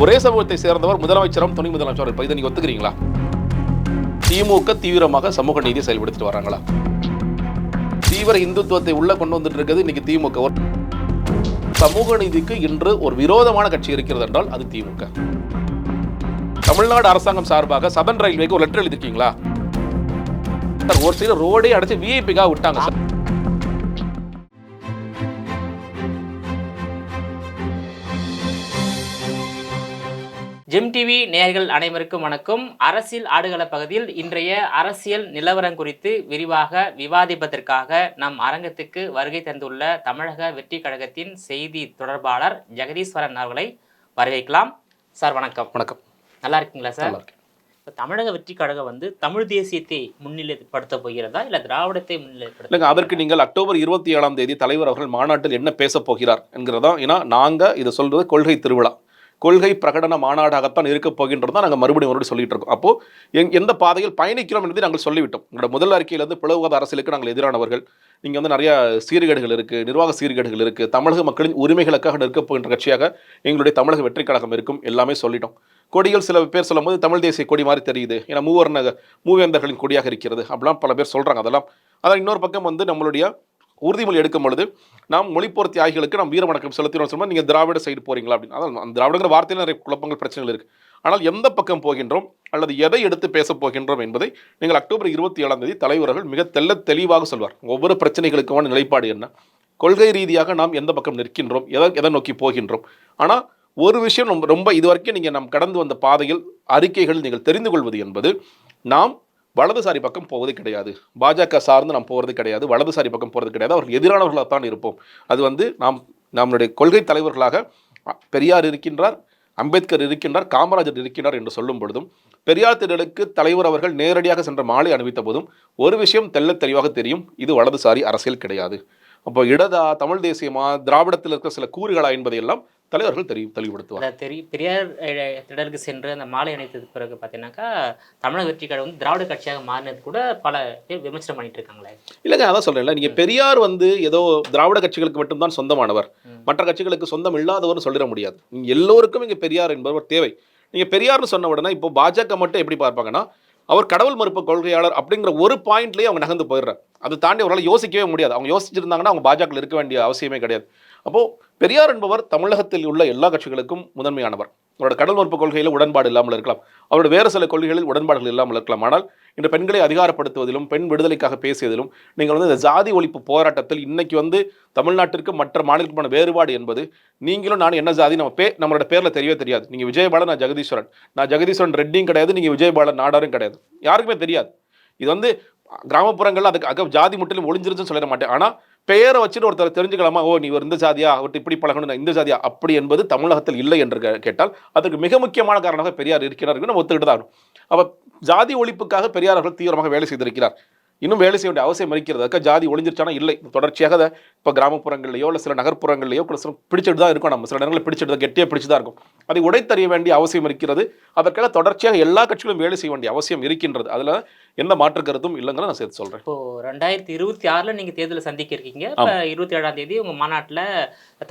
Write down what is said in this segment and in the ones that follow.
ஒரே சமூகத்தை சேர்ந்தவர் முதலமைச்சரும் துணை முதலமைச்சரும் இருப்பார். இதை நீங்க ஒத்துக்கிறீங்களா? திமுக தீவிரமாக சமூக நீதி செயல்படுத்திட்டு வராங்களா? தீவிர இந்துத்துவத்தை உள்ள கொண்டு வந்துட்டு இருக்கிறது இன்னைக்கு திமுக. சமூக நீதிக்கு இன்று ஒரு விரோதமான கட்சி இருக்கிறது என்றால் அது திமுக. தமிழ்நாடு அரசாங்கம் சார்பாக சதன் ரயில்வேக்கு ஒரு லெட்டர் எழுதிருக்கீங்களா? ஒரு சைடு ரோடே அடைச்சு விஐபிக்காக விட்டாங்க சார். ஜெம் டிவி நேயர்கள் அனைவருக்கும் வணக்கம். அரசியல் ஆடுகள பகுதியில் இன்றைய அரசியல் நிலவரம் குறித்து விரிவாக விவாதிப்பதற்காக நம் அரங்கத்துக்கு வருகை தந்துள்ள தமிழக வெற்றி கழகத்தின் செய்தி தொடர்பாளர் ஜெகதீஸ்வரன் அவர்களை வரவேற்கலாம். சார் வணக்கம். வணக்கம். நல்லா இருக்கீங்களா சார்? இப்போ தமிழக வெற்றி கழகம் தமிழ் தேசியத்தை முன்னிலைப்படுத்த போகிறதா இல்லை திராவிடத்தை முன்னிலைப்படுத்த? அதற்கு நீங்கள் அக்டோபர் 27 தலைவர் அவர்கள் மாநாட்டில் என்ன பேச போகிறார் என்கிறதா. ஏன்னா நாங்கள் இதை சொல்றது கொள்கை திருவிழா, கொள்கை பிரகடன மாநாடாகத்தான் இருக்க போகின்றது தான் நாங்கள் மறுபடியும் சொல்லிட்டு இருக்கோம். அப்போ எந்த பாதையில் பயணிக்கிறோம் என்பதை நாங்கள் சொல்லிவிட்டோம். எங்களோட முதல் அறிக்கையிலிருந்து பிளவுவாத அரசியலுக்கு நாங்கள் எதிரானவர்கள், நீங்கள் நிறைய சீர்கேடுகள் இருக்குது, நிர்வாக சீர்கேடுகள் இருக்குது, தமிழக மக்களின் உரிமைகளுக்காக நிற்க போகின்ற கட்சியாக எங்களுடைய தமிழக வெற்றி கழகம் இருக்கும், எல்லாமே சொல்லிட்டோம். கொடிகள் சில பேர் சொல்லும் போது தமிழ் தேசிய கொடி மாதிரி தெரியுது, ஏன்னா மூவேந்தர்களின் கொடியாக இருக்கிறது அப்படிலாம் பல பேர் சொல்கிறாங்க. அதான் இன்னொரு பக்கம் நம்மளுடைய உறுதிமொழி எடுக்கும் பொழுது நாம் மொழிப்போர் தியாகிகளுக்கு நாம் வீர வணக்கம் செலுத்தினோம் சொன்னால் நீங்கள் திராவிட சைடு போறீங்களா அப்படின்னு. அதான் அந்த திராவிடங்கிற வார்த்தையில் நிறைய குழப்பங்கள் பிரச்சனைகள் இருக்குது. ஆனால் எந்த பக்கம் போகின்றோம் அல்லது எதை எடுத்து பேச போகின்றோம் என்பதை நீங்கள் அக்டோபர் 27 தலைவர்கள் மிக தெளிவாக சொல்வார். ஒவ்வொரு பிரச்சனைகளுக்குமான நிலைப்பாடு என்ன, கொள்கை ரீதியாக நாம் எந்த பக்கம் நிற்கின்றோம், எதை நோக்கி போகின்றோம். ஆனால் ஒரு விஷயம் ரொம்ப இதுவரைக்கும் நீங்கள் நாம் கடந்து வந்த பாதையில் அறிக்கைகள் நீங்கள் தெரிந்து கொள்வது என்பது, நாம் வலதுசாரி பக்கம் போவது கிடையாது, பாஜக சார்ந்து நாம் போகிறது கிடையாது, வலதுசாரி பக்கம் போகிறது கிடையாது, அவர்கள் எதிரானவர்களாக தான் இருப்போம். அது நம்மளுடைய கொள்கை தலைவர்களாக பெரியார் இருக்கின்றார், அம்பேத்கர் இருக்கின்றார், காமராஜர் இருக்கின்றார் என்று சொல்லும் பொழுதும், பெரியார் திடலுக்கு தலைவர் அவர்கள் நேரடியாக சென்ற மாலை அணிவித்த போதும் ஒரு விஷயம் தெளிவாக தெரியும், இது வலதுசாரி அரசியல் கிடையாது. அப்போ இடதா, தமிழ் தேசியமா, திராவிடத்தில் இருக்கிற சில கூறுகளா என்பதையெல்லாம் தலைவர்கள் தெளிவுபடுத்துவார். பெரியார் திடலுக்கு சென்று அந்த மாலை அணித்தது பிறகு பார்த்தீங்கன்னாக்கா தமிழக வெற்றி கழகம் திராவிட கட்சியாக மாறினது கூட பல பேர் விமர்சனம் பண்ணிட்டு இருக்காங்களே. இல்லைங்க, அதான் சொல்றேன்ல, நீங்க பெரியார் ஏதோ திராவிட கட்சிகளுக்கு மட்டும்தான் சொந்தமானவர், மற்ற கட்சிகளுக்கு சொந்தம் இல்லாதவர் சொல்லிட முடியாது. நீங்க எல்லோருக்கும் இங்க பெரியார் என்பவர் தேவை. நீங்க பெரியார்னு சொன்ன உடனே இப்போ பாஜக மட்டும் எப்படி பார்ப்பாங்கன்னா, அவர் கடவுள் மறுப்பு கொள்கையாளர் அப்படிங்கிற ஒரு பாயிண்ட்லேயே அவங்க நகர்ந்து போயிடுறாங்க. அதை தாண்டி அவரால் யோசிக்கவே முடியாது. அவங்க யோசிச்சிருந்தாங்கன்னா அவங்க பாஜக இருக்க வேண்டிய அவசியமே கிடையாது. அப்போ பெரியார் என்பவர் தமிழகத்தில் உள்ள எல்லா கட்சிகளுக்கும் முதன்மையானவர். அவரோட கடல் மறுப்பு கொள்கையில் உடன்பாடு இல்லாமல் இருக்கலாம், அவரோட வேறு சில கொள்கைகளில் உடன்பாடுகள் இல்லாமல் இருக்கலாம். ஆனால் இன்று பெண்களை அதிகாரப்படுத்துவதிலும் பெண் விடுதலைக்காக பேசியதிலும் நீங்கள் இந்த ஜாதி ஒழிப்பு போராட்டத்தில் இன்னைக்கு தமிழ்நாட்டிற்கு மற்ற மாநிலத்துக்கான வேறுபாடு என்பது, நீங்களும் நான் என்ன ஜாதி நம்மளோட பேரில் தெரியவே தெரியாது. நீங்கள் விஜயபாலன், நான் ஜெகதீஸ்வரன் ரெட்டியும் கிடையாது, நீங்கள் விஜயபாலன் நாடாரும் கிடையாது, யாருக்குமே தெரியாது. இது கிராமப்புறங்கள்ல அதுக்கு ஜாதி முற்றிலும் ஒளிஞ்சிருச்சுன்னு சொல்லிட மாட்டேன். ஆனால் பெயரை வச்சுட்டு ஒருத்தர் தெரிஞ்சுக்கலாமா, ஓ நீ ஒரு இந்த ஜாதியா, அவர்கிட்ட இப்படி பழகணும், இந்த ஜாதியா அப்படி என்பது தமிழகத்தில் இல்லை என்று கேட்டால் அதற்கு மிக முக்கியமான காரணமாக பெரியார் இருக்கிறார், நம்ம ஒத்துக்கிட்டு தான். அப்போ ஜாதி ஒழிப்புக்காக பெரியார் அவர்கள் தீவிரமாக வேலை செய்திருக்கிறார். இன்னும் வேலை செய்ய வேண்டிய அவசியம் இருக்கிறது. ஜாதி ஒழிஞ்சிருச்சானா இல்லை, தொடர்ச்சியாக இப்போ கிராமப்புறங்கள்லையோ இல்லை சில நகர்ப்புறங்கள்லையோ பிடிச்சிட்டு தான் இருக்கும். நம்ம சில நேரங்களில் பிடிச்சிட்டு தான், கெட்டியாக பிடிச்சு தான் இருக்கும். அதை உடைத்தறிய வேண்டிய அவசியம் இருக்கிறது. அதற்காக தொடர்ச்சியாக எல்லா கட்சிகளும் வேலை செய்ய வேண்டிய அவசியம் இருக்கின்றது. அதில் எந்த மாற்று கருத்தும் இல்லைங்கிற நான் சேர்த்து சொல்கிறேன். இப்போ 2026 நீங்கள் தேர்தலை சந்திக்க இருக்கீங்க. இப்போ 27 உங்கள் மாநாட்டில்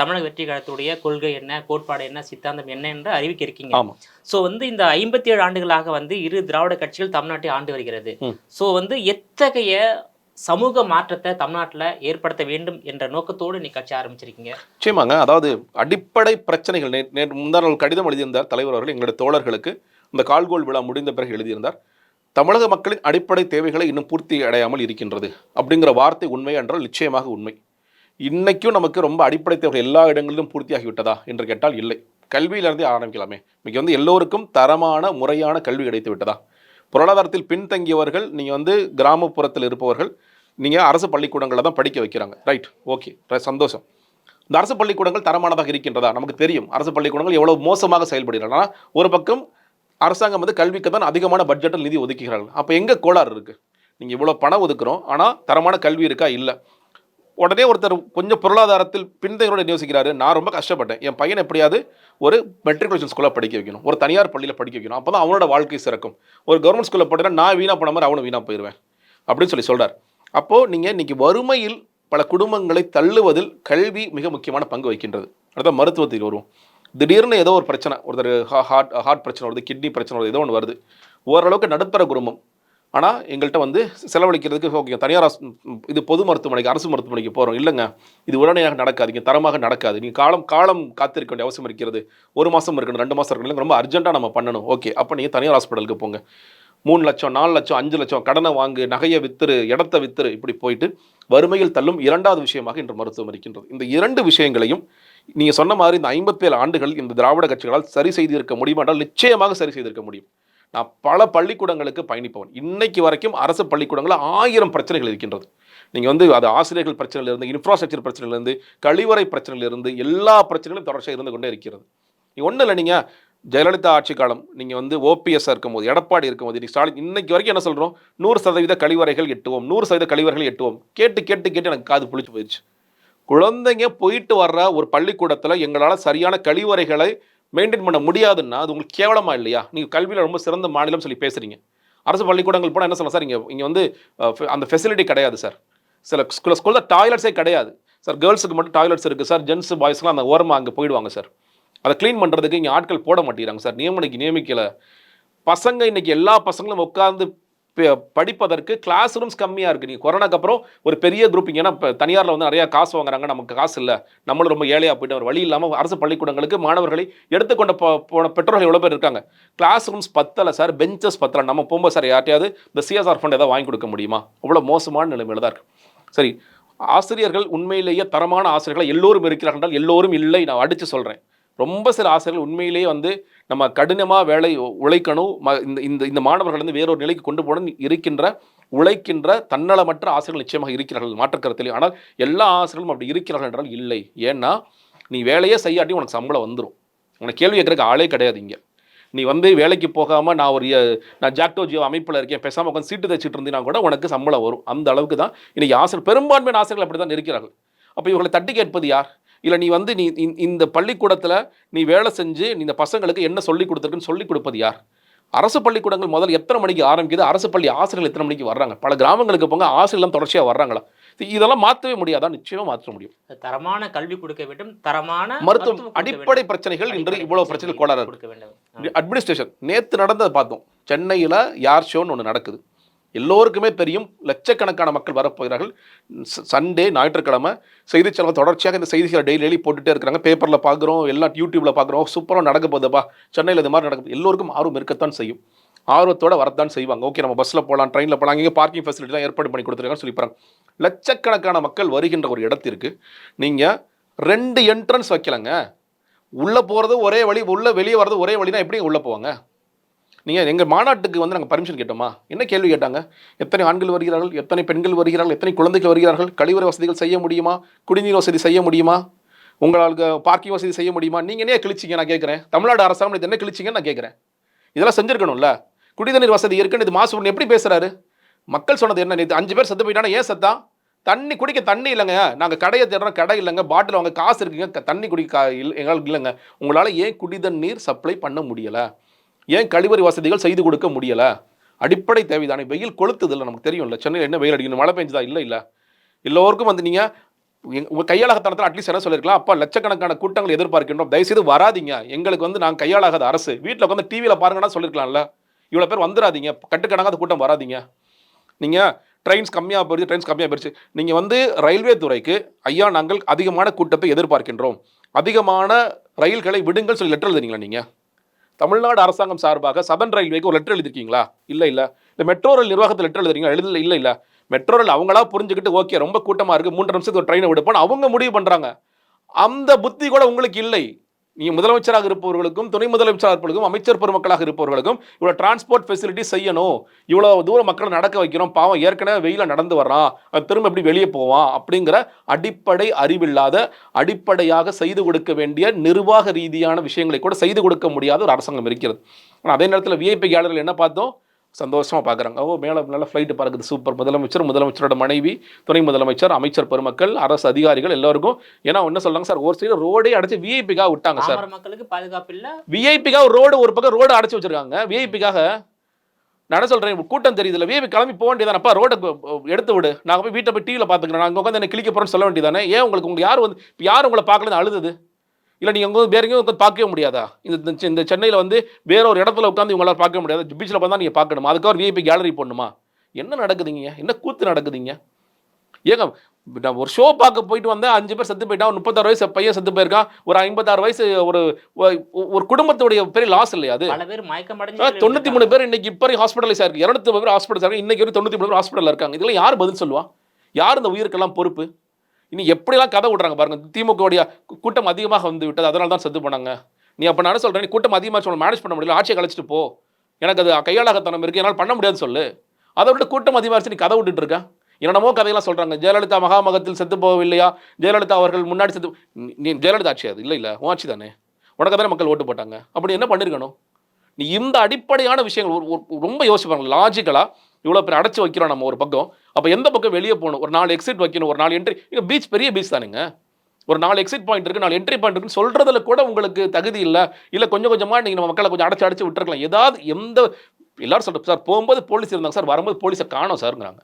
தமிழக வெற்றி கழகத்துடைய கொள்கை என்ன, கோட்பாடு என்ன, சித்தாந்தம் என்ன என்று அறிவிக்க இருக்கீங்க. ஆமாம். ஸோ இந்த 57 ஆண்டுகளாக இரு திராவிட கட்சிகள் தமிழ்நாட்டை ஆண்டு வருகிறது. ஸோ எத்தகைய சமூக மாற்றத்தை தமிழ்நாட்டில் ஏற்படுத்த வேண்டும் என்ற நோக்கத்தோடு நீ கட்சி ஆரம்பிச்சிருக்கீங்க? நிச்சயமாங்க. அதாவது அடிப்படை பிரச்சனைகள் முந்தா நாள் கடிதம் எழுதியிருந்தார் தலைவர் அவர்கள் எங்களுடைய தோழர்களுக்கு. இந்த கால்கோள் விழா முடிந்த பிறகு எழுதியிருந்தார், தமிழக மக்களின் அடிப்படை தேவைகளை இன்னும் பூர்த்தி அடையாமல் இருக்கின்றது அப்படிங்கிற வார்த்தை உண்மை என்றால் நிச்சயமாக உண்மை. இன்னைக்கும் நமக்கு ரொம்ப அடிப்படை தேவைகள் எல்லா இடங்களிலும் பூர்த்தியாகிவிட்டதா என்று கேட்டால் இல்லை. கல்வியிலிருந்தே ஆரம்பிக்கலாமே. இன்னைக்கு எல்லோருக்கும் தரமான முறையான கல்வி கிடைத்து விட்டதா? பொருளாதாரத்தில் பின்தங்கியவர்கள், நீங்கள் கிராமப்புறத்தில் இருப்பவர்கள், நீங்கள் அரசு பள்ளிக்கூடங்களில் தான் படிக்க வைக்கிறாங்க. ரைட், ஓகே, சந்தோஷம். இந்த அரசு பள்ளிக்கூடங்கள் தரமானதாக இருக்கின்றதா? நமக்கு தெரியும் அரசு பள்ளிக்கூடங்கள் எவ்வளவு மோசமாக செயல்படுகிறாங்க. ஆனால் ஒரு பக்கம் அரசாங்கம் கல்விக்கு தான் அதிகமான பட்ஜெட்டில் நிதி ஒதுக்குகிறார்கள். அப்போ எங்கே கோளாறு இருக்குது? நீங்கள் இவ்வளோ பணம் ஒதுக்குறோம், ஆனால் தரமான கல்வி இருக்கா? இல்லை. உடனே ஒருத்தர் கொஞ்சம் பொருளாதாரத்தில் பின்தங்கியோட யோசிக்கிறாரு, நான் ரொம்ப கஷ்டப்பட்டேன், என் பையன் எப்படியாவது ஒரு மெட்ரிகுலேஷன் ஸ்கூலில் படிக்க வைக்கணும், ஒரு தனியார் பள்ளியில் படிக்க வைக்கணும், அப்போ தான் அவனோட வாழ்க்கை சிறக்கும். ஒரு கவர்மெண்ட் ஸ்கூலில் போட்டேன்னா நான் வீணாக போன மாதிரி அவனும் வீணாக போயிடுவேன் அப்படின்னு சொல்கிறார். அப்போது நீங்கள் இன்றைக்கி வறுமையில் பல குடும்பங்களை தள்ளுவதில் கல்வி மிக முக்கியமான பங்கு வகிக்கின்றது. அடுத்த மருத்துவத்தில் வருவோம். திடீர்னு ஏதோ ஒரு பிரச்சனை, ஒருத்தர் ஹார்ட் பிரச்சனை வருது, கிட்னி பிரச்சனை வருது, ஏதோ ஒன்று வருது, ஓரளவுக்கு நடுத்தர குடும்பம். ஆனால் எங்கள்கிட்ட வந்து செலவழிக்கிறதுக்கு ஓகே தனியார் இது பொது மருத்துவமனைக்கு, அரசு மருத்துவமனைக்கு போகிறோம். இல்லைங்க, இது உடனடியாக நடக்காது, தரமாக நடக்காது, நீங்கள் காலம் காத்திருக்க வேண்டிய அவசியம் இருக்கிறது, 1 மாதம் இருக்கணும், 2 மாதம் இருக்கணும், ரொம்ப அர்ஜென்ட்டாக நம்ம பண்ணணும். ஓகே, அப்போ நீங்கள் தனியார் ஹாஸ்பிட்டலுக்கு போங்க. 3 லட்சம் 4 லட்சம் 5 லட்சம் கடனை வாங்கு, நகையை வித்துரு, இடத்த வித்துரு, இப்படி போயிட்டு வறுமையில் தள்ளும் 2வது விஷயமாக இன்று மருத்துவம் இருக்கின்றது. இந்த 2 விஷயங்களையும் நீங்கள் சொன்ன மாதிரி இந்த 57 ஆண்டுகள் இந்த திராவிட கட்சிகளால் சரி செய்திருக்க முடியும் என்றால் நிச்சயமாக சரி செய்திருக்க முடியும். நான் பல பள்ளிக்கூடங்களுக்கு பயணிப்பவன். இன்னைக்கு வரைக்கும் அரசு பள்ளிக்கூடங்களில் 1000 பிரச்சனைகள் இருக்கின்றது. நீங்கள் வந்து அது ஆசிரியர்கள் பிரச்சனையிலிருந்து, இன்ஃப்ராஸ்ட்ரக்சர் பிரச்சனையிலிருந்து, கழிவறை பிரச்சனையிலிருந்து, எல்லா பிரச்சனைகளும் தொடர்ச்சியாக இருந்து கொண்டே இருக்கிறது. ஒன்றும் இல்லை, நீங்கள் ஜெயலலிதா ஆட்சி காலம், நீங்கள் வந்து ஓபிஎஸ் இருக்கும்போது, எடப்பாடி இருக்கும்போது, இன்னைக்கு ஸ்டாலின், இன்னைக்கு வரைக்கும் என்ன சொல்கிறோம், 100% கழிவறைகள் எட்டுவோம், 100% கழிவறைகள் எட்டுவோம். கேட்டு கேட்டு கேட்டு எனக்கு காது புளிச்சு போயிடுச்சு. குழந்தைங்க போயிட்டு வர்ற ஒரு பள்ளிக்கூடத்தில் எங்களால் சரியான கழிவறைகளை மெயின்டைன் பண்ண முடியாதுன்னா அது உங்களுக்கு கேவலமா இல்லையா? நீங்கள் கல்வியில் ரொம்ப சிறந்த மாநிலம் சொல்லி பேசுகிறீங்க. அரசு பள்ளிக்கூடங்கள் போனால் என்ன சொல்லலாம் சார், இங்கே வந்து அந்த ஃபெசிலிட்டி கிடையாது சார், சில ஸ்கூலில் டாய்லெட்ஸே கிடையாது சார், கேர்ள்ஸுக்கு மட்டும் டாய்லெட்ஸ் இருக்குது சார், ஜென்ஸ் பாய்ஸ்லாம் அந்த ஓரமாக அங்கே போயிடுவாங்க சார், அதை க்ளீன் பண்ணுறதுக்கு இங்கே ஆட்கள் போட மாட்டேங்கிறாங்க சார், நியமிக்கலை. பசங்க இன்னைக்கு எல்லா பசங்களும் உட்காந்து படிப்பதற்கு கிளாஸ் ரூம்ஸ் கம்மியாக இருக்குது. நீங்கள் கொரோனாக்கு அப்புறம் ஒரு பெரிய குரூப், ஏன்னா இப்போ தனியாரில் வந்து நிறையா காசு வாங்குறாங்க, நமக்கு காசு இல்லை, நம்மளும் ரொம்ப ஏழையாக போயிட்டு ஒரு வழி இல்லாமல் அரசு பள்ளிக்கூடங்களுக்கு மாணவர்களை எடுத்துக்கொண்ட போன பெற்றோர்கள் எவ்வளோ பேர் இருக்காங்க. கிளாஸ் ரூம்ஸ் பத்தலை சார், பெஞ்சஸ் பத்தலை. நம்ம போகும்போது சார் யார்ட்டையாவது இந்த சிஎஸ்ஆர் ஃபண்ட் ஏதாவது வாங்கி கொடுக்க முடியுமா? அவ்வளோ மோசமான நிலைமையில் தான் இருக்குது. சரி, ஆசிரியர்கள் உண்மையிலேயே தரமான ஆசிரியர்கள் எல்லோரும் இருக்கிறார்கள் என்றால் எல்லோரும் இல்லை, நான் அடித்து சொல்கிறேன். ரொம்ப சில ஆசிரியர்கள் உண்மையிலேயே வந்து நம்ம கடினமாக வேலை உழைக்கணும், இந்த மாணவர்கள் வந்து வேறொரு நிலைக்கு கொண்டு போகணும் உழைக்கின்ற தன்னலமற்ற ஆசிரியர்கள் நிச்சயமாக இருக்கிறார்கள், மாற்றுக்கருத்திலே. ஆனால் எல்லா ஆசிரியர்களும் அப்படி இருக்கிறார்கள் என்றால் இல்லை. ஏன்னா நீ வேலையே செய்யாட்டி உனக்கு சம்பளம் வந்துடும். உனக்கு கேள்வி கேட்குறதுக்கு ஆளே கிடையாது. இங்கே நீ வந்து வேலைக்கு போகாமல் நான் ஜாக்டோ ஜியோ அமைப்பில் இருக்கேன், பேசாமல் உட்காந்து சீட்டு தைச்சிட்டு இருந்தீங்கன்னா கூட உனக்கு சம்பளம் வரும். அந்த அளவுக்கு தான் இன்றைக்கி ஆசிரியர், பெரும்பான்மையான ஆசிரியர்கள் அப்படி தான் இருக்கிறார்கள். அப்போ இவர்களை தட்டி கேட்பது யார்? இல்லை நீ வந்து இந்த பள்ளிக்கூடத்தில் நீ வேலை செஞ்சு இந்த பசங்களுக்கு என்ன சொல்லிக் கொடுத்துருக்குன்னு சொல்லிக் கொடுப்பது யார்? அரசு பள்ளிக்கூடங்கள் முதல்ல எத்தனை மணிக்கு ஆரம்பிக்குது, அரசு பள்ளி ஆசிரியர்கள் எத்தனை மணிக்கு வர்றாங்க? பல கிராமங்களுக்கு போங்க, ஆசிரியர்லாம் தொடர்ச்சியாக வர்றாங்களா? இதெல்லாம் மாற்றவே முடியாதா? நிச்சயமாக மாற்ற முடியும். தரமான கல்வி கொடுக்க வேண்டும், தரமான மருத்துவம், அடிப்படை பிரச்சனைகள் இன்று இவ்வளவு பிரச்சனை கோளாறு கொடுக்க வேண்டும். அட்மினிஸ்ட்ரேஷன், நேற்று நடந்ததை பார்த்தோம். சென்னையில் யார் ஷோன்னு ஒன்று நடக்குது, எல்லோருக்குமே தெரியும். லட்சக்கணக்கான மக்கள் வரப்போகிறார்கள். சண்டே, ஞாயிற்றுக்கிழமை செய்தி சேனல் தொடர்ச்சியாக இந்த செய்திகளை டெய்லி போட்டுகிட்டே இருக்கிறாங்க. பேப்பரில் பார்க்குறோம், எல்லாம் யூடியூப்பில் பார்க்குறோம். சூப்பராக நடக்க போகுதுப்பா, சென்னையில் இது மாதிரி நடக்குது. எல்லோருக்கும் ஆர்வம் இருக்கத்தான் செய்யும், ஆர்வத்தோடு வரத்தான் செய்வாங்க. ஓகே, நம்ம பஸ்ஸில் போகலாம், ட்ரெயினில் போகலாம், இங்கே பார்க்கிங் ஃபெசிலிட்டிலாம் ஏற்பாடு பண்ணி கொடுத்துருக்காங்கன்னு சொல்லிப்பாங்க. லட்சக்கணக்கான மக்கள் வருகின்ற ஒரு இடத்திற்கு நீங்கள் 2 என்ட்ரன்ஸ் வைக்கலங்க. உள்ளே போகிறது ஒரே வழி, வெளியே வர்றது ஒரே வழினா எப்படி உள்ளே போவாங்க? நீங்கள் எங்கள் மாநாட்டுக்கு வந்து நாங்கள் பர்மிஷன் கேட்டோமா? என்ன கேள்வி கேட்டாங்க? எத்தனை ஆண்கள் வருகிறார்கள், எத்தனை பெண்கள் வருகிறார்கள், எத்தனை குழந்தைகள் வருகிறார்கள், கழிவறை வசதிகள் செய்ய முடியுமா, குடிநீர் வசதி செய்ய முடியுமா, உங்களுக்கு பார்க்கிங் வசதி செய்ய முடியுமா? நீங்கள் என்ன கிழிச்சிங்க? நான் கேட்குறேன். தமிழ்நாடு அரசாங்கம் இது என்ன கிழிச்சிங்கன்னு நான் கேட்குறேன். இதெல்லாம் செஞ்சுருக்கணும்ல. குடிநீர் வசதி இருக்குன்னு இது மாசு எப்படி பேசுகிறாரு? மக்கள் சொன்னது என்ன? நேற்று 5 பேர் செத்து போயிட்டானா? ஏன் செத்தான்? தண்ணி குடிக்க தண்ணி இல்லைங்க, நாங்கள் கடையை தேடுறோம், கடை இல்லைங்க, பாட்டில் வாங்க காசு இருக்குங்க, தண்ணி குடிக்க எங்களுக்கு இல்லைங்க. உங்களால் ஏன் குடிதண்ணீர் சப்ளை பண்ண முடியலை? ஏன் கழிவறை வசதிகள் செய்து கொடுக்க முடியலை? அடிப்படை தேவைதானே. வெயில் கொளுத்துது இல்லை, நமக்கு தெரியும்ல. சென்னையில் என்ன வெயில் அடிக்கணும், மழை பெஞ்சுதா? இல்லை. எல்லோருக்கும் வந்து நீங்கள் உங்கள் கையாளாகத்தனத்தில் அட்லீஸ்ட் என்ன சொல்லியிருக்கலாம், அப்போ லட்சக்கணக்கான கூட்டங்கள் எதிர்பார்க்கின்றோம், தயவுசெய்து வராதிங்க, எங்களுக்கு வந்து நாங்கள் கையாளாகாத அரசு, வீட்டில் உட்காந்து டிவியில் பாருங்கன்னா சொல்லியிருக்கலாம்ல. இவ்வளோ பேர் வந்துடாதீங்க, கட்டுக்கணக்காத கூட்டம் வராதிங்க. நீங்கள் ட்ரெயின்ஸ் கம்மியாக போயிடுச்சு. நீங்கள் வந்து ரயில்வே துறைக்கு, ஐயா நாங்கள் அதிகமான கூட்டத்தை எதிர்பார்க்கின்றோம், அதிகமான ரயில்களை விடுங்கள் சொல்லி லெட்டர் எழுதுறீங்களா? நீங்கள் தமிழ்நாடு அரசாங்கம் சார்பாக சதன் ரயில்வேக்கு ஒரு லெட்டர் எழுதிருக்கீங்களா? இல்லை. இந்த மெட்ரோ ரயில் நிர்வாகத்தில் லெட்டர் எழுதுறீங்களா? இல்லை. மெட்ரோ ரயில் அவங்களா புரிஞ்சுக்கிட்டு ஓகே ரொம்ப கூட்டமாக இருக்குது, 3 நிமிஷத்துக்கு ஒரு ட்ரெயினை விடுப்போம் அவங்க முடிவு பண்ணுறாங்க. அந்த புத்தி கூட உங்களுக்கு இல்லை. நீங்கள் முதலமைச்சராக இருப்பவர்களுக்கும், துணை முதலமைச்சராக இருப்பவர்களுக்கும், அமைச்சர் பெருமக்களாக இருப்பவர்களுக்கும் இவ்வளோ டிரான்ஸ்போர்ட் ஃபெசிலிட்டி செய்யணும், இவ்வளோ தூரம் மக்களை நடக்க வைக்கிறோம், பாவம் ஏற்கனவே வெயில நடந்து வர்றான், திரும்ப எப்படி வெளியே போவான் அப்படிங்கிற அடிப்படை அறிவில்லாத, அடிப்படையாக செய்து கொடுக்க வேண்டிய நிர்வாக ரீதியான விஷயங்களை கூட செய்து கொடுக்க முடியாத ஒரு அரசாங்கம் இருக்கிறது. ஆனால் அதே நேரத்தில் விஐபி கேலரியில் என்ன பார்த்தோம்? சந்தோஷமாக பார்க்குறாங்க. மேலே நல்ல ஃப்ளைட்டு பறக்குது, சூப்பர். முதலமைச்சரோட மனைவி, துணை முதலமைச்சர், அமைச்சர் பெருமக்கள், அரசு அதிகாரிகள் எல்லாருக்கும். ஏன்னா என்ன சொல்றாங்க சார், ஒரு சைடு ரோடே அடைச்சு விஐபிக்காக விட்டாங்க சார். மக்களுக்கு பாதுகாப்பு இல்லை, விஐபிக்காக ஒரு பக்கம் ரோடு அடைச்சு வச்சிருக்காங்க. விஐபிக்காக நான் சொல்கிறேன், கூட்டம் தெரியுதுல்ல, விஐபி கிளம்பி போக வேண்டியதானப்பா, ரோட்டை எடுத்து விடு, நாங்கள் போய் வீட்டை போய் டிவியில் பார்த்துக்கிறேன், நாங்கள் உட்காந்து என்ன கிளிக்க போகிறோன்னு சொல்ல வேண்டியதானே? ஏன் உங்களுக்கு யார் உங்களை பார்க்கலன்னு அழுதுது? இல்லை நீங்கள் உங்க வேற எங்கேயும் உட்காந்து பார்க்கவே முடியாதா? இந்த சென்னையில் வந்து வேற ஒரு இடத்துல உட்காந்து இவங்களால பார்க்க முடியாது, பீச்சில் பார்த்தா நீங்கள் பார்க்கணுமா? அதுக்காக ஒரு விஐபி கேலரி போடணுமா? என்ன நடக்குதுங்க? என்ன கூத்து நடக்குதுங்க? ஏங்க நான் ஒரு ஷோ பார்க்க போயிட்டு வந்தேன், 5 பேர் செத்து போயிட்டான், 36 வயசு பையன் செத்து போயிருக்கான், ஒரு 56 வயசு ஒரு ஒரு குடும்பத்துடைய பெரிய லாஸ் இல்லையா அது? பல பேர் மயக்கம் அடைஞ்சு 93 பேர் இன்னைக்கு இப்போ ஹாஸ்பிட்டலைஸ் ஆயிருக்கு, 200 பேர் ஹாஸ்பிட்டல் இருக்காங்க, இன்னைக்கு வரைக்கும் 93 பேர் ஹாஸ்பிட்டலில் இருக்காங்க. இதெல்லாம் யார் பதில் சொல்லுவா? யார் இந்த உயிருக்கெல்லாம் பொறுப்பு? இனி எப்படிலாம் கதை விடுறாங்க பாருங்க. திமுகவுடைய கூட்டம் அதிகமாக வந்து விட்டது, அதனால தான் செத்து போனாங்க. நீ அப்போ நான் சொல்கிறேன், நீ கூட்டம் அதிகமாக சொல்ல மேனேஜ் பண்ண முடியல, ஆட்சியை கழிச்சிட்டு போ, எனக்கு அது கையாளாகத்தனம் இருக்குது, என்னால் பண்ண முடியாதுன்னு சொல்லு. அதை விட்டு கூட்டம் அதிகமாக நீ கதை விட்டுட்டு இருக்க. என்னென்னமோ கதையெல்லாம் சொல்கிறாங்க. ஜெயலலிதா மகாமகத்தில் செத்து போகவில்லையா, ஜெயலலிதா அவர்கள் முன்னாடி செத்து, நீ ஜெயலலிதா ஆட்சி அது இல்லை இல்லை உன் ஆட்சி தானே, உனக்கு தானே மக்கள் ஓட்டு போட்டாங்க. அப்படி என்ன பண்ணியிருக்கணும்? நீ இந்த அடிப்படையான விஷயங்கள் ரொம்ப யோசிப்பாங்க லாஜிக்கலாக. இவ்வளோ பேர் அடைச்சி வைக்கிறோம் நம்ம ஒரு பக்கம், அப்போ எந்த பக்கம் வெளியே போகணும்? ஒரு 4 எக்ஸிட் வைக்கணும், ஒரு 4 என்ட்ரி. இங்கே பீச் பெரிய பீச் தானுங்க, ஒரு 4 எக்ஸிட் பாயிண்ட் இருக்குது, 4 என்ட்ரி பாயிண்ட் இருக்குன்னு சொல்கிறதுல கூட உங்களுக்கு தகுதி இல்லை. இல்லை கொஞ்சம் கொஞ்சமாக நீங்கள் நம்ம மக்களை கொஞ்சம் அடைச்சி விட்டுருக்கலாம். ஏதாவது எந்த எல்லாரும் சொல்கிறேன் சார், போகும்போது போலீஸ் இருந்தாங்க சார், வரும்போது போலீஸை காணோம் சார்ங்கிறாங்க.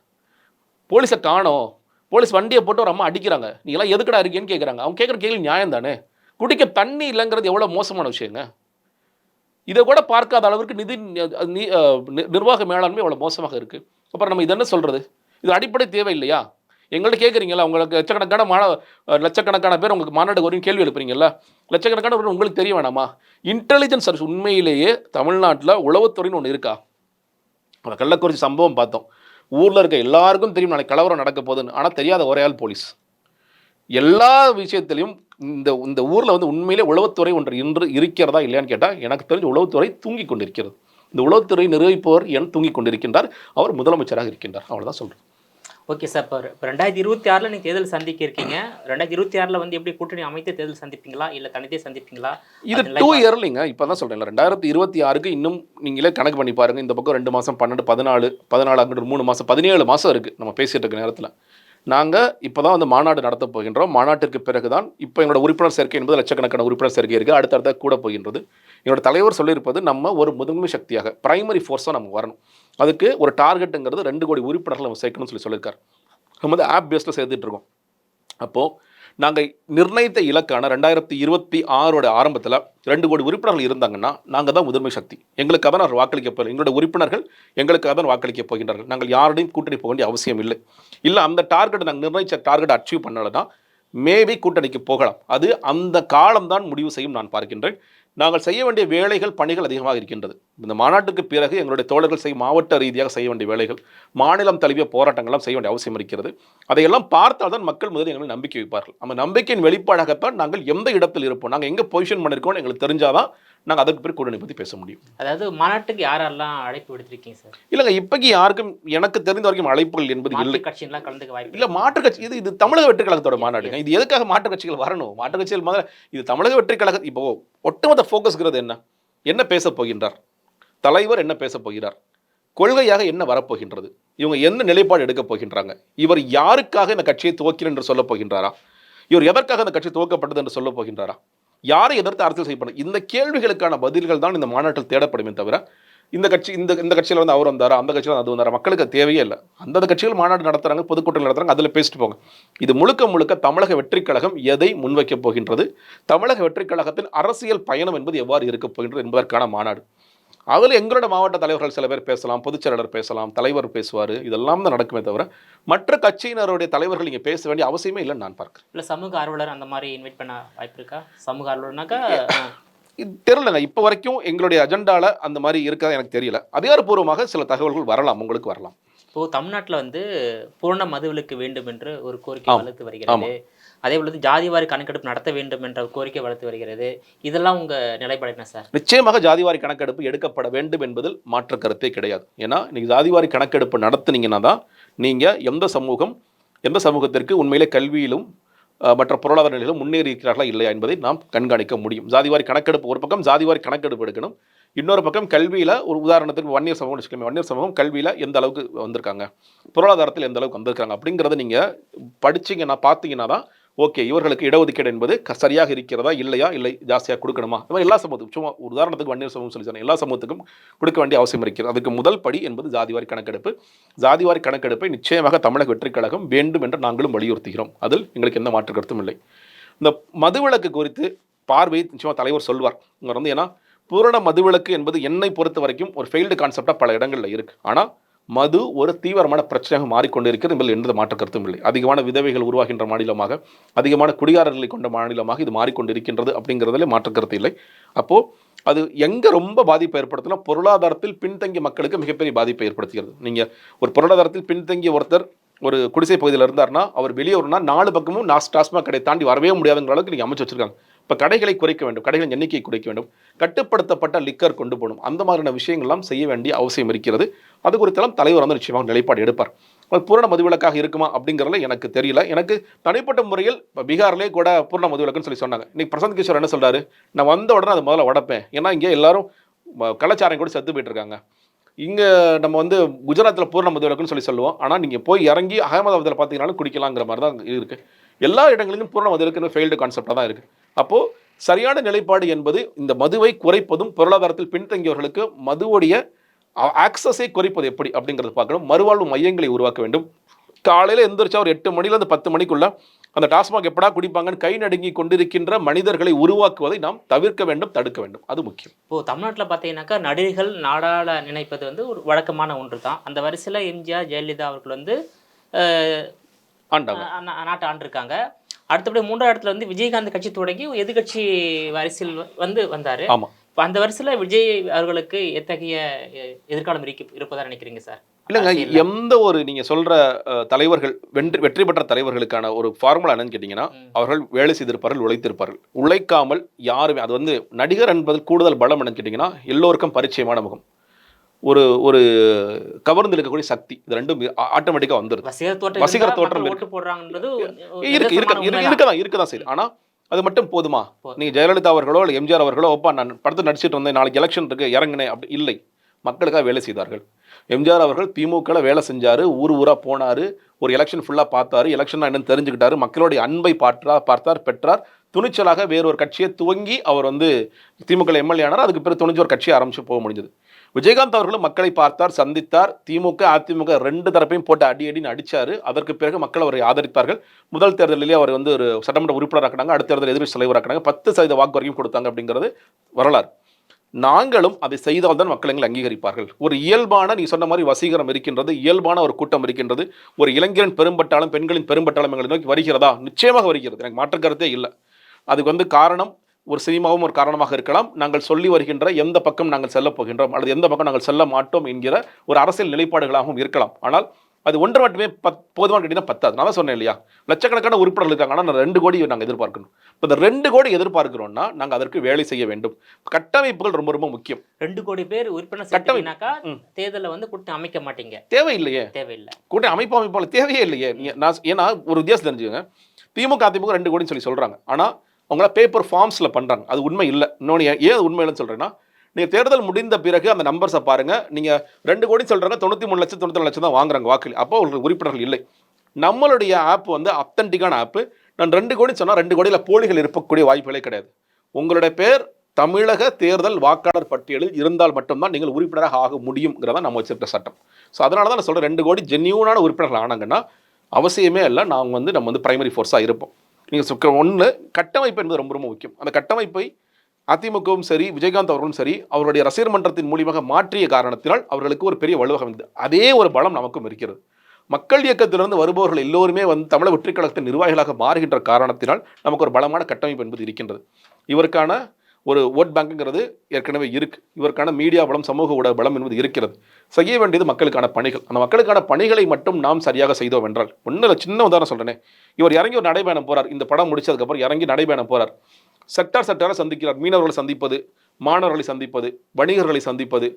போலீஸை காணோம், போலீஸ் வண்டியை போட்டு ஒரு அம்மா அடிக்கிறாங்க, நீங்களாம் எதுக்கடா இருக்கீங்கன்னு கேட்குறாங்க. அவங்க கேட்குற கேள்வி நியாயம் தானே? குடிக்க தண்ணி இல்லைங்கிறது எவ்வளோ மோசமான விஷயங்க. இதை கூட பார்க்காத அளவுக்கு நிர்வாக மேலாண்மை எவ்வளோ மோசமாக இருக்குது. அப்புறம் நம்ம இது என்ன சொல்கிறது? இது அடிப்படை தேவை இல்லையா? எங்கள்கிட்ட கேட்குறீங்களா? உங்களுக்கு லட்சக்கணக்கான பேர் உங்களுக்கு மாநாடு வரையும் கேள்வி எழுப்புறீங்களா? லட்சக்கணக்கான பேர் உங்களுக்கு தெரிய வேணாமா? இன்டெலிஜென்ஸ் சர்வீஸ் உண்மையிலேயே தமிழ்நாட்டில் உளவுத்துறைன்னு ஒன்று இருக்கா? அந்த கள்ளக்குறிச்சி சம்பவம் பார்த்தோம், ஊரில் இருக்க எல்லாருக்கும் தெரியும் நாளைக்கு கலவரம் நடக்க போகுதுன்னு, ஆனால் தெரியாத ஒரே ஆள் போலீஸ். எல்லா விஷயத்திலையும் இந்த ஊரில் வந்து உண்மையிலே உளவுத்துறை ஒன்று இன்று இருக்கிறதா இல்லையான்னு கேட்டால் எனக்கு தெரிஞ்ச உளவுத்துறை தூங்கி கொண்டிருக்கிறது. இந்த உளவுத்துறை நிர்வகிப்பவர் என் தூங்கி கொண்டிருக்கின்றார், அவர் முதலமைச்சராக இருக்கின்றார். அவ்வளோதான் சொல்கிறேன். ஓகே சார், இப்போ 2026 நீங்கள் தேர்தல் சந்திக்க இருக்கீங்க. 2026 வந்து எப்படி கூட்டணி அமைத்து தேர்தல் சந்திப்பீங்களா, இல்லை தனித்தே சந்திப்பீங்களா? இது 2 இயர்லிங்க. இப்போ தான் சொல்கிறேன், 2026க்கு இன்னும் நீங்களே கணக்கு பண்ணி பாருங்கள். இந்த பக்கம் 2 மாதம் 12 14 அங்கிட்டு 3 மாதம் 17 மாதம் இருக்குது நம்ம பேசிகிட்டு இருக்க நேரத்தில். நாங்கள் இப்போ தான் வந்து மாநாடு நடத்த போகின்றோம். மாநாட்டிற்கு பிறகு தான் இப்போ எங்களோட உறுப்பினர் சேர்க்கை என்பது லட்சக்கணக்கான உறுப்பினர் சேர்க்கை இருக்குது, அடுத்தடுத்த கூட போகின்றது. என்னோட தலைவர் சொல்லியிருப்பது, நம்ம ஒரு முதன்மை சக்தியாக பிரைமரி ஃபோர்ஸாக நம்ம வரணும். அதுக்கு ஒரு டார்கெட்டுங்கிறது 2 கோடி உறுப்பினர்கள் நம்ம சேர்க்கணும்னு சொல்லியிருக்காரு. நம்ம வந்து ஆப் பேஸில் சேர்த்துட்டு இருக்கோம். அப்போது நாங்கள் நிர்ணயித்த இலக்கான 2026 ஆரம்பத்தில் 2 கோடி உறுப்பினர்கள் இருந்தாங்கன்னா நாங்கள் தான் முதன்மை சக்தி. எங்களுக்காக தான் அவர் வாக்களிக்க போகிறோம். எங்களுடைய உறுப்பினர்கள் எங்களுக்காக தான் வாக்களிக்க போகின்றார்கள். நாங்கள் யாருடையும் கூட்டணி போக வேண்டிய அவசியம் இல்லை. இல்லை அந்த டார்கெட்டை நாங்கள் நிர்ணயித்த டார்கெட்டை அச்சீவ் பண்ணலைன்னா மேபி கூட்டணிக்கு போகலாம். அது அந்த காலம்தான் முடிவு செய்யும் நான் பார்க்கின்றேன். நாங்கள் செய்ய வேண்டிய வேலைகள் பணிகள் அதிகமாக இருக்கின்றது. இந்த மாநாட்டுக்கு பிறகு எங்களுடைய தோழர்கள் செய்யும் மாவட்ட ரீதியாக செய்ய வேண்டிய வேலைகள், மாநிலம் தழுவிய போராட்டங்கள்லாம் செய்ய வேண்டிய அவசியம் இருக்கிறது. அதையெல்லாம் பார்த்தால் தான் மக்கள் முதலில் எங்களை நம்பிக்கை வைப்பார்கள். அந்த நம்பிக்கையின் வெளிப்பாடாகத்தான் நாங்கள் எந்த இடத்தில் இருப்போம், நாங்கள் எங்கே பொசிஷன் பண்ணியிருக்கோம்னு எங்களுக்கு தெரிஞ்சாதான் நாங்கள் அதுக்கு பிறகு கூட்டணி பற்றி பேச முடியும். அதாவது மாநாட்டுக்கு யாரெல்லாம் அழைப்பு விடுத்திருக்கீங்க சார்? இல்லைங்க, இப்போக்கி யாருக்கும் எனக்கு தெரிந்த வரைக்கும் அழைப்புகள் என்பது இல்லை. கட்சியெல்லாம் கலந்துக்க வாய்ப்பு இல்லை. மாற்றுக் கட்சி இது தமிழக வெற்றி கழகத்தோட மாநாடுங்க. இது எதுக்காக மாற்றுக் கட்சிகள் வரணும்? மாற்றுக் கட்சிகள் மாதிரி இது தமிழக வெற்றி கழகம். இப்போ ஒட்டுமொத்த ஃபோக்கஸ்ங்கிறது என்ன பேச போகின்றார் தலைவர், என்ன பேச போகிறார், கொள்கையாக என்ன வரப்போகின்றது, இவங்க என்ன நிலைப்பாடு எடுக்க போகின்றாங்க, இவர் யாருக்காக இந்த கட்சியை துவக்கிறேன் என்று சொல்ல போகின்றாரா, இவர் எதற்காக இந்த கட்சி துவக்கப்பட்டது என்று சொல்ல போகின்றாரா, யாரை எதிர்த்து அரசியல் செய்யப்படும், இந்த கேள்விகளுக்கான பதில்கள் தான் இந்த மாநாட்டில் தேடப்படுமே தவிர இந்த கட்சி இந்த கட்சியில் வந்து அவர் வந்தாரா, அந்த கட்சியில் அது வந்தாரா, மக்களுக்கு தேவையே இல்லை. அந்தந்த கட்சிகள் மாநாடு நடத்துறாங்க, பொதுக்கூட்டங்கள் நடத்துறாங்க, அதில் பேசிட்டு போங்க. இது முழுக்க தமிழக வெற்றி கழகம் எதை முன்வைக்கப் போகின்றது, தமிழக வெற்றி கழகத்தின் அரசியல் பயணம் என்பது எவ்வாறு இருக்கப் போகின்றது என்பதற்கான மாநாடு. அதில் எங்களோட மாவட்ட தலைவர்கள் சில பேர் பேசலாம், பொதுச்செயலாளர் பேசலாம், தலைவர் பேசுவார், இதெல்லாம் தான் நடக்குமே தவிர மற்ற கட்சியினருடைய தலைவர்கள் இங்கே பேச வேண்டிய அவசியமே இல்லைன்னு நான் பார்க்குறேன். இல்லை சமூக ஆர்வலர் அந்த மாதிரி இன்வைட் பண்ண வாய்ப்பு இருக்கா? சமூக ஆர்வலர்னாக்கா இது தெரியலங்க. இப்போ வரைக்கும் எங்களுடைய அஜெண்டாவில் அந்த மாதிரி இருக்கா எனக்கு தெரியல. அதிகாரப்பூர்வமாக சில தகவல்கள் வரலாம், உங்களுக்கு வரலாம். இப்போது தமிழ்நாட்டில் வந்து பூரண மதுவிலக்கு வேண்டும் என்று ஒரு கோரிக்கை வளர்த்து வருகிறது. அதே போல ஜாதிவாரி கணக்கெடுப்பு நடத்த வேண்டும் என்ற கோரிக்கை வளர்த்து வருகிறது. இதெல்லாம் உங்கள் நிலைப்பாடு என்ன சார்? நிச்சயமாக ஜாதிவாரி கணக்கெடுப்பு எடுக்கப்பட வேண்டும் என்பதில் மாற்று கருத்தே கிடையாது. ஏன்னா நீங்கள் ஜாதிவாரி கணக்கெடுப்பு நடத்துனீங்கன்னா தான் நீங்கள் எந்த சமூகத்திற்கு உண்மையிலே கல்வியிலும் மற்ற பொருளாதார நிலையிலும் முன்னேறி இருக்கிறார்களா இல்லையா என்பதை நாம் கண்காணிக்க முடியும். ஜாதிவாரி கணக்கெடுப்பு ஒரு பக்கம், ஜாதிவாரி கணக்கெடுப்பு எடுக்கணும். இன்னொரு பக்கம் கல்வியில் ஒரு உதாரணத்துக்கு வன்னியர் சமூகம் வச்சுக்கலாமே, வன்னியர் சமூகம் கல்வியில் எந்த அளவுக்கு வந்திருக்காங்க, பொருளாதாரத்தில் எந்த அளவுக்கு வந்திருக்காங்க அப்படிங்கிறத நீங்கள் படிச்சிங்கன்னா பார்த்தீங்கன்னா தான் ஓகே இவர்களுக்கு இடஒதுக்கீடு என்பது சரியாக இருக்கிறதா இல்லையா, இல்லை ஜாஸ்தியாக கொடுக்கணுமா, இந்த மாதிரி எல்லா சமூகத்துக்கும், சும்மா ஒரு உதாரணத்துக்கு வன்னியர் சமூகம் சொல்லி எல்லா சமூகத்துக்கும் கொடுக்க வேண்டிய அவசியம் இருக்கிறது. அதுக்கு முதல் படி என்பது ஜாதிவாரி கணக்கெடுப்பு. ஜாதிவாரி கணக்கெடுப்பை நிச்சயமாக தமிழக வெற்றிக் கழகம் வேண்டும் என்று நாங்களும் வலியுறுத்துகிறோம். அதில் எங்களுக்கு எந்த மாற்று கருத்தும் இல்லை. இந்த மதுவிலக்கு குறித்து பார்வையை நிச்சயமாக தலைவர் சொல்வார். இவர் வந்து ஏன்னா பூரண மதுவிலக்கு என்பது என்னை பொறுத்த வரைக்கும் ஒரு ஃபெயில்டு கான்செப்டாக பல இடங்களில் இருக்குது. ஆனால் மது ஒரு தீவிரமான பிரச்சனையாக மாறிக்கொண்டு இருக்கிறது என்பதில் எந்த மாற்று கருத்தும் இல்லை. அதிகமான விதவைகள் உருவாகின்ற மாநிலமாக, அதிகமான குடிகாரர்களை கொண்ட மாநிலமாக இது மாறிக்கொண்டு இருக்கின்றது அப்படிங்கிறதுல மாற்று கருத்து இல்லை. அப்போது அது எங்கே ரொம்ப பாதிப்பை ஏற்படுத்தினா பொருளாதாரத்தில் பின்தங்கிய மக்களுக்கு மிகப்பெரிய பாதிப்பை ஏற்படுத்துகிறது. நீங்கள் ஒரு பொருளாதாரத்தில் பின்தங்கிய ஒருத்தர் ஒரு குடிசை பகுதியில் இருந்தார்னா அவர் வெளியே வரணும்னா 4 பக்கமும் டாஸ்மாக் கடை தாண்டி வரவே முடியாதுங்கிற அளவுக்கு நீங்கள் அமைச்சு வச்சிருக்காங்க. இப்போ கடைகளை குறைக்க வேண்டும், கடைகளின் எண்ணிக்கையை குறைக்க வேண்டும், கட்டுப்படுத்தப்பட்ட லிக்கர் கொண்டு போகணும், அந்த மாதிரியான விஷயங்கள்லாம் செய்ய வேண்டிய அவசியம் இருக்கிறது. அது குறித்தெல்லாம் தலைவர் வந்து நிச்சயமாக நிலைப்பாடு எடுப்பார். அது பூரண மதுவிலக்காக இருக்குமா அப்படிங்கிறதுல எனக்கு தெரியல. எனக்கு தனிப்பட்ட முறையில் இப்போ பீகார்லேயே கூட பூரண மதுவிலக்குன்னு சொல்லி சொன்னாங்க. இன்னைக்கு பிரசாந்த் கிஷோர் என்ன சொல்றாரு, நான் வந்த உடனே அதை முதல்ல உடப்பேன். ஏன்னா இங்கே எல்லாரும் கலாச்சாரம் கூட செத்து போயிட்டு இருக்காங்க. இங்கே நம்ம வந்து குஜராத்தில் பூர்ண மதுவிலக்குன்னு சொல்லி சொல்லுவோம். ஆனால் நீங்கள் போய் இறங்கி அகமதாபாத்தில் பார்த்தீங்கன்னாலும் குடிக்கலாங்கிற மாதிரி தான் இருக்குது. எல்லா இடங்களிலும் பூர்ண மதுவிலக்குன்னு ஃபெயில்டு கான்செப்டாக தான் இருக்குது. அப்போது சரியான நிலைப்பாடு என்பது இந்த மதுவை குறைப்பதும் பொருளாதாரத்தில் பின்தங்கியவர்களுக்கு மதுவுடைய ஆக்சஸை குறைப்பது எப்படி அப்படிங்கிறது பார்க்கணும். மறுவாழ்வு மையங்களை உருவாக்க வேண்டும். காலையில் எந்திரிச்சா ஒரு 8 மணிலேருந்து 10 மணிக்குள்ள அந்த டாஸ்மாக் எப்படா குடிப்பாங்கன்னு கை நடுங்கி கொண்டிருக்கின்ற மனிதர்களை உருவாக்குவதை நாம் தவிர்க்க வேண்டும், தடுக்க வேண்டும். அது முக்கியம். இப்போது தமிழ்நாட்டில் பார்த்தீங்கன்னாக்கா நடிகர்கள் நாடாள நினைப்பது வந்து ஒரு வழக்கமான ஒன்று தான். அந்த வரிசையில் எம்ஜிஆர், ஜெயலலிதா அவர்கள் வந்து நாட்டை ஆண்டிருக்காங்க. அடுத்தபடி 3ஆவது இடத்துல வந்து விஜயகாந்த் கட்சி தொடங்கி எதிர்கட்சி வரிசையில் வந்தார். ஆமாம். இப்போ அந்த வரிசையில் விஜய் அவர்களுக்கு எத்தகைய எதிர்காலம் இருப்பதாக நினைக்கிறீங்க சார்? இல்லைங்க, எந்த ஒரு நீங்கள் சொல்கிற தலைவர்கள் வெற்றி பெற்ற தலைவர்களுக்கான ஒரு ஃபார்முலா என்னன்னு கேட்டிங்கன்னா, அவர்கள் வேலை செய்திருப்பார்கள், உழைத்திருப்பார்கள். உழைக்காமல் யாருமே அது வந்து நடிகர் என்பதில் கூடுதல் பலம் என்னன்னு கேட்டிங்கன்னா, எல்லோருக்கும் பரிச்சயமான முகம், ஒரு ஒரு கவர்ந்து இருக்கக்கூடிய சக்தி, இது ரெண்டும் ஆட்டோமேட்டிக்காக வந்துடுது. வசீகர தோற்றம் இருக்குதான் செய்யுது. ஆனால் அது மட்டும் போதுமா? நீங்கள் ஜெயலலிதா அவர்களோ இல்லை எம்ஜிஆர் அவர்களோ ஒப்பா நான் படத்தை நடிச்சிட்டு வந்தேன், நாளைக்கு எலெக்ஷன் இருக்கு இறங்கினேன் அப்படி இல்லை. மக்களுக்காக வேலை செய்தார்கள். எம்ஜிஆர் அவர்கள் திமுகவில் வேலை செஞ்சார், ஊராக போனார், ஒரு எலெக்ஷன் ஃபுல்லாக பார்த்தாரு, எலெக்ஷன் என்னன்னு தெரிஞ்சுக்கிட்டாரு, மக்களுடைய அன்பை பார்த்தார், பெற்றார். துணிச்சலாக வேறொரு கட்சியை துவங்கி அவர் வந்து திமுக எம்எல்ஏ ஆனார். அதுக்கு பிறகு துணிஞ்சு ஒரு கட்சியை ஆரம்பிச்சு போக முடிஞ்சது. விஜயகாந்த் அவர்களும் மக்களை பார்த்தார், சந்தித்தார். திமுக அதிமுக 2 தரப்பையும் போட்டு அடின்னு அடித்தார். அதற்கு பிறகு மக்கள் அவரை ஆதரித்தார்கள். முதல் தேர்தலிலே அவர் வந்து ஒரு சட்டமன்ற உறுப்பினராக்கினாங்க, அடுத்த தேர்தல் எதிர்க்கட்சி தலைவராக்கினாங்க, 10% வாக்கு வரைக்கும் கொடுத்தாங்க அப்படிங்கிறது வரலாறு. நாங்களும் அதை செய்தால்தான் மக்கள் எங்களை அங்கீகரிப்பார்கள். ஒரு இயல்பான நீ சொன்ன மாதிரி வசீகரம் இருக்கின்றது, இயல்பான ஒரு கூட்டம் இருக்கின்றது. ஒரு இளைஞரின் பெரும்பட்டாலும் பெண்களின் பெரும்பட்டாலும் எங்களை நோக்கி வருகிறதா? நிச்சயமாக வருகிறது, எனக்கு மாற்று கருத்தே இல்லை. அதுக்கு வந்து காரணம் ஒரு சினிமாவும் ஒரு காரணமாக இருக்கலாம். நாங்கள் சொல்லி வருகின்ற எந்த பக்கம் நாங்கள் செல்ல போகின்றோம் அல்லது எந்த பக்கம் நாங்கள் செல்ல மாட்டோம் என்கிற ஒரு அரசியல் நிலைப்பாடுகளாகவும் இருக்கலாம். ஆனால் அது ஒன்று மட்டுமே போதுமான கேட்டீங்கன்னா பத்தாது. நான் தான் சொன்னேன் இல்லையா, லட்சக்கணக்கான உறுப்பினர்கள் இருக்காங்க. ஆனால் நான் 2 கோடி நாங்கள் எதிர்பார்க்கணும். இப்போ இந்த 2 கோடி எதிர்பார்க்கிறோம்னா நாங்கள் அதற்கு வேலை செய்ய வேண்டும். கட்டமைப்புகள் ரொம்ப ரொம்ப முக்கியம். 2 கோடி பேர் உறுப்பினர் கட்டமைனாக்கா தேர்தலில் வந்து கூட்டணி அமைக்க மாட்டீங்க, தேவையில்லையே. கூட்டணி அமைப்பாளர் தேவையே இல்லையே. நான் ஏன்னா ஒரு வித்தியாசம் தெரிஞ்சுக்கோங்க, திமுக அதிமுக 2 கோடின்னு சொல்லி சொல்கிறாங்க. ஆனால் அவங்கள பேப்பர் ஃபார்ம்ஸில் பண்ணுறாங்க, அது உண்மை இல்லை. இன்னொன்று ஏன் உண்மை இல்லைன்னு சொல்கிறேன்னா, நீங்கள் தேர்தல் முடிந்த பிறகு அந்த நம்பர்ஸை பாருங்கள். நீங்கள் 2 கோடி சொல்கிறாங்க, 93 லட்சம் 94 லட்சம் தான் வாங்குறாங்க வாக்கு. அப்போ உங்களுக்கு உறுப்பினர்கள் இல்லை. நம்மளுடைய ஆப் வந்து அத்தன்டிக்கான ஆப்பு. நான் 2 கோடி சொன்னால் 2 கோடியில் போலிகள் இருக்கக்கூடிய வாய்ப்புகளே கிடையாது. உங்களுடைய பேர் தமிழக தேர்தல் வாக்காளர் பட்டியலில் இருந்தால் மட்டும்தான் நீங்கள் உறுப்பினராக ஆக முடியுங்கிறதா நம்ம வச்சிருக்க சட்டம். ஸோ அதனால தான் நான் சொல்கிறேன், 2 கோடி ஜென்யூனான உறுப்பினர்கள் ஆனாங்கன்னா அவசியமே இல்லை நம்ம வந்து பிரைமரி ஃபோர்ஸாக இருப்போம். நீங்கள் ஒன்று கட்டமைப்பு என்பது ரொம்ப ரொம்ப முக்கியம். அந்த கட்டமைப்பை அதிமுகவும் சரி விஜயகாந்த் அவர்களும் சரி அவருடைய ரசிகர் மன்றத்தின் மூலியமாக மாற்றிய காரணத்தினால் அவர்களுக்கு ஒரு பெரிய வலுவாக இருந்தது. அதே ஒரு பலம் நமக்கும் இருக்கிறது. மக்கள் இயக்கத்திலிருந்து வருபவர்கள் எல்லோருமே வந்து தமிழக வெற்றிக் கழகத்தின் நிர்வாகிகளாக மாறுகின்ற காரணத்தினால் நமக்கு ஒரு பலமான கட்டமைப்பு என்பது இருக்கின்றது. இவருக்கான ஒரு ஓட் பேங்குங்கிறது ஏற்கனவே இருக்குது. இவருக்கான மீடியா பலம், சமூக ஊடக பலம் என்பது இருக்கிறது. செய்ய வேண்டியது மக்களுக்கான பணிகள். அந்த மக்களுக்கான பணிகளை மட்டும் நாம் சரியாக செய்தோம் என்றால், ஒன்றில் சின்ன உதாரணம் சொல்கிறேனே, இவர் இறங்கி ஒரு நடைபயணம் போகிறார். இந்த படம் முடிச்சதுக்கப்புறம் இறங்கி நடைபயணம் போகிறார். செக்டாரை சந்திக்கிறார். மீனவர்களை சந்திப்பது, மாணவர்களை சந்திப்பது, வணிகர்களை சந்திப்பது,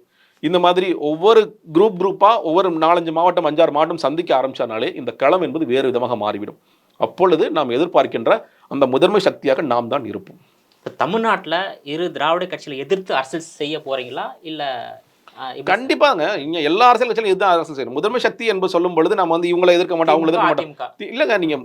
இந்த மாதிரி ஒவ்வொரு குரூப்பாக ஒவ்வொரு 4-5 மாவட்டம் 5-6 மாவட்டம் சந்திக்க ஆரம்பித்தாலே இந்த களம் என்பது வேறு விதமாக மாறிவிடும். அப்பொழுது நாம் எதிர்பார்க்கின்ற அந்த முதன்மை சக்தியாக நாம் தான் இருப்போம். இப்போ தமிழ்நாட்டில் இரு திராவிட கட்சிகளை எதிர்த்து அரசியல் செய்ய போகிறீங்களா இல்லை? கண்டிப்பாங்க. இங்கே எல்லா அரசியல் கட்சியிலும் இதுதான் அரசியல் செய்யணும். முதன்மை சக்தி என்பது சொல்லும் பொழுது நம்ம வந்து இவங்களை எதிர்க்க மாட்டோம், அவங்களை எதிர்க்க மாட்டோம். இல்லைங்க, நீங்கள்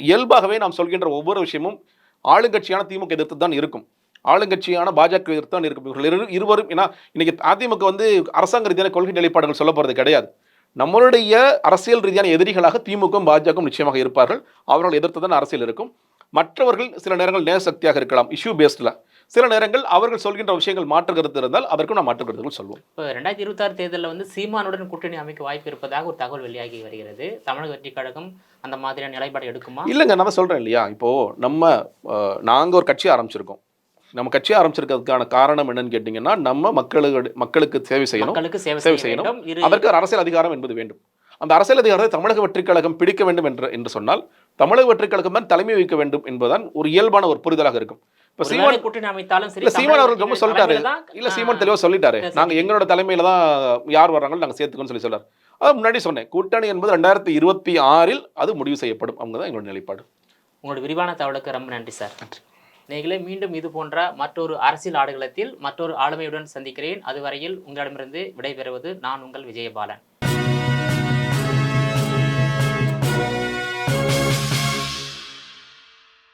இயல்பாகவே நாம் சொல்கின்ற ஒவ்வொரு விஷயமும் ஆளுங்கட்சியான திமுக எதிர்த்து தான் இருக்கும், ஆளுங்கட்சியான பாஜக எதிர்த்து தான் இருக்கும். இவர்கள் இருவரும் ஏன்னா இன்னைக்கு அதிமுக வந்து அரசாங்க ரீதியான கொள்கை நிலைப்பாடுகள் சொல்ல போகிறது கிடையாது. நம்மளுடைய அரசியல் ரீதியான எதிரிகளாக திமுக பாஜக நிச்சயமாக இருப்பார்கள். அவர்கள் எதிர்த்து தான் அரசியல் இருக்கும். மற்றவர்கள் சில நேரங்கள் நேசக்தியாக இருக்கலாம், இஷ்யூ பேஸ்டில். சில நேரங்கள் அவர்கள் சொல்கின்ற விஷயங்கள் மாற்று கருத்து இருந்தால் அதற்கும் நாம் மாற்று கருத்துகள் சொல்வோம். இப்போ 2026 தேர்தலில் வந்து சீமானுடன் கூட்டணி அமைக்க வாய்ப்பு இருப்பதாக ஒரு தகவல் வெளியாகி வருகிறது. தமிழக வெற்றி கழகம் அந்த மாதிரியான நிலைப்பாடு எடுக்குமா? இல்லைங்க, நான் தான் சொல்கிறேன் இல்லையா, இப்போது நாங்கள் ஒரு கட்சி ஆரம்பிச்சிருக்கோம். நம்ம கட்சி ஆரம்பிச்சிருக்கிறதுக்கான காரணம் என்னன்னு கேட்டிங்கன்னா, நம்ம மக்களுக்கு சேவை செய்யணும், மக்களுக்கு சேவை சேவை செய்ய செய்யணும். வேண்டும். அதற்கு ஒரு அரசியல் அதிகாரம் என்பது வேண்டும். அந்த அரசியல் அதிகாரத்தை தமிழக வெற்றிக் கழகம் பிடிக்க வேண்டும் என்று சொன்னால் தமிழக வெற்றிக் கழகம் தான் தலைமை வைக்க வேண்டும் என்பதுதான் ஒரு இயல்பான ஒரு புரிதலாக இருக்கும். இப்ப ஒருவேளை சீமான் கூட்டணி அமைத்தாலும் சரி, இல்ல சீமான் அவர்கள் ரொம்ப தமிழக சொல்லிட்டாரு. தலைமையில தான், இல்ல சீமான் தெளிவா சொல்லிட்டாரு, நாங்க எங்களோட தலைமையில தான் யார் வர்றாங்களோ நாங்க சேர்த்துக்கோன்னு சொல்லி சொல்றாரு. அதான் முன்னாடி சொன்னேன், கூட்டணி என்பது 2026 அது முடிவு செய்யப்படும். அவங்க தான் எங்களோட நிலைப்பாடு. உங்களோட விரிவான தகவலுக்கு ரொம்ப நன்றி சார். நன்றி. நீங்களே மீண்டும் இது போன்ற மற்றொரு அரசியல் ஆடுகளத்தில் மற்றொரு ஆளுமையுடன் சந்திக்கிறேன். அதுவரையில் உங்களிடமிருந்து விடைபெறுவது நான் உங்கள் விஜயபாலன்.